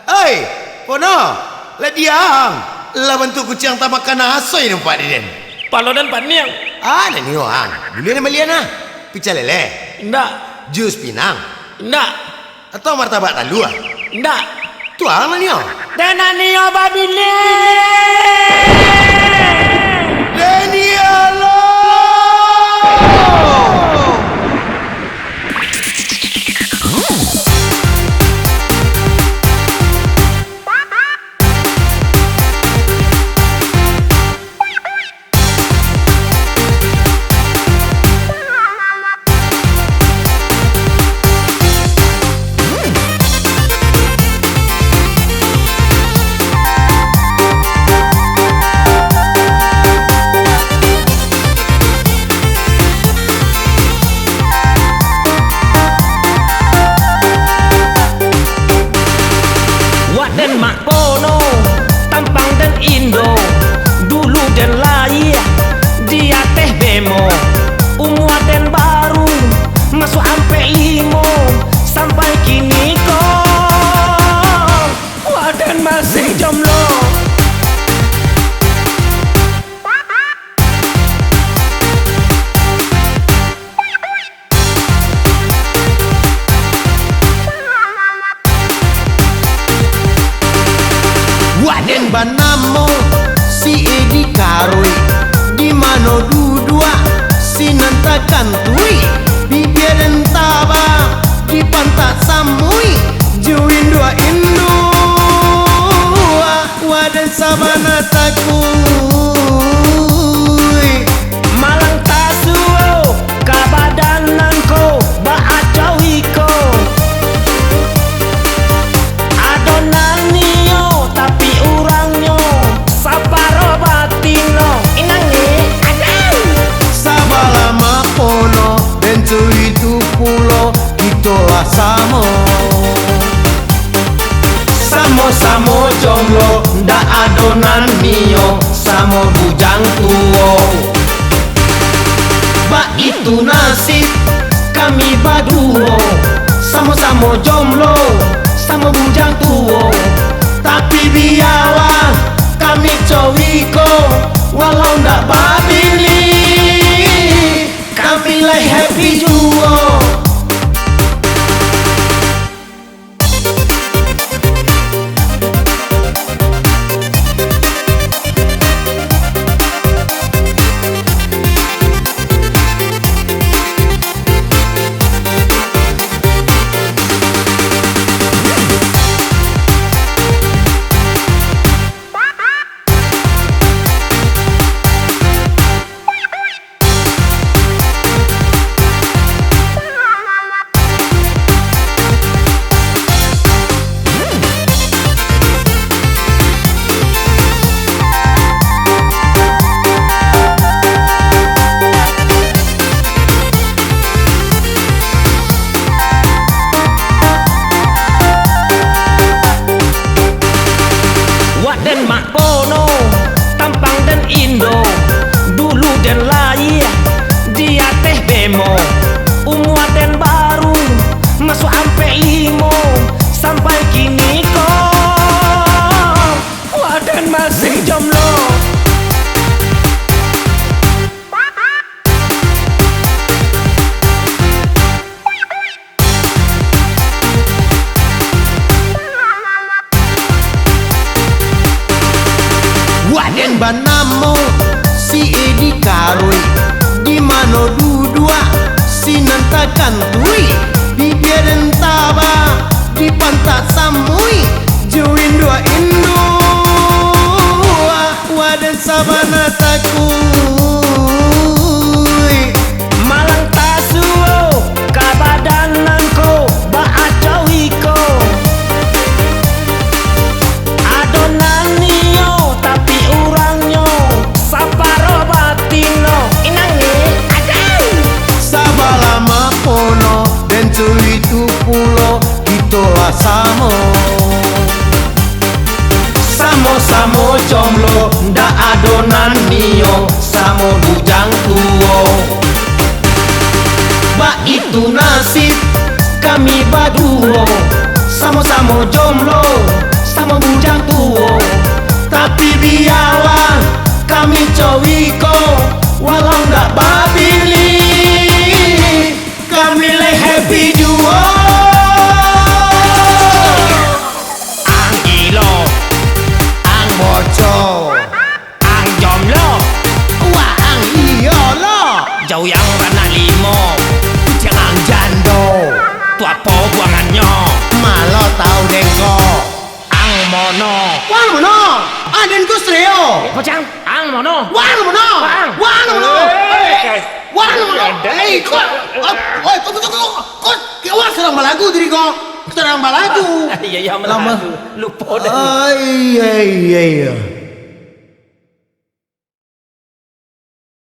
Hei, Pono, lah diam. Lah bentuk kucing tamak kana asoy nampak dia. Palo dan paniang. Ah, ni orang. Dulu ni meliana. Pica lele. Ndak. Jus pinang. Ndak. Atau martabak talu ah. Ndak. Tuang lah ni oh. Dan ani babine. Daniel. Dan Mak Pono, tampang dan Indo, dulu dan lahir, dia teh bemo, umur dan baru, masuk ampe limo, sampai kini kok, wadan masih jomblo. Waden banamo si Edi Karuik di mano dudua si nantakan tui bibir dan taba di pantat samui juin dua indu waden sabana takui Malang tasuo kabadananko baacawiko adonanio tapi urangnya saparo batino inangi adau sabala Mak Pono dan itu pulo itulah samo samo jomblo ndak adonan mio samo bujang tuo ba itu nasib kami baduo sama-sama jomblo sama bujang tuo tapi biarlah kami cowiko walau ndak babili kami lah happy juo. Dan Mak Pono, tampang dan Indo, dulu dan lahir, dia teh bemo, umur dan baru, masuk ampe limo, sampai kini kok, wadan masih jomblo. Waden banamo si Edi Karuik di mano dudua si nantakan tui bibir dan taba di pantat samui juin dua indu waden sabana takui Malang tasuo kabadananko baacawiko adonanio tapi urangnya saparo batino inangi adau sabala Mak Pono dan itu pulo itulah samo samo jomblo ndak adonan nio samo bujang tuo ba itu nasib kami baduo Sama-sama jomblo, sama bujang tuo. Tapi biarlah kami cowiko, walau nggak babili, kami le happy duo. Ang ilo, ang boco, ang jomblo, Wah ang iya lah. jauh yang warna limo, jangan jando, tua po buangannya, Malo tahu dengko. ang mono. Wang mono. Aden ku streo. Kocak, ang mono. Wang mono. Wang. Wang mono. Wang mono. Hey, Kau. Oi, kau kawan sedang balagu diri kau. Sedang balagu. Iya, iya, melagu. Lupa dah. Iya.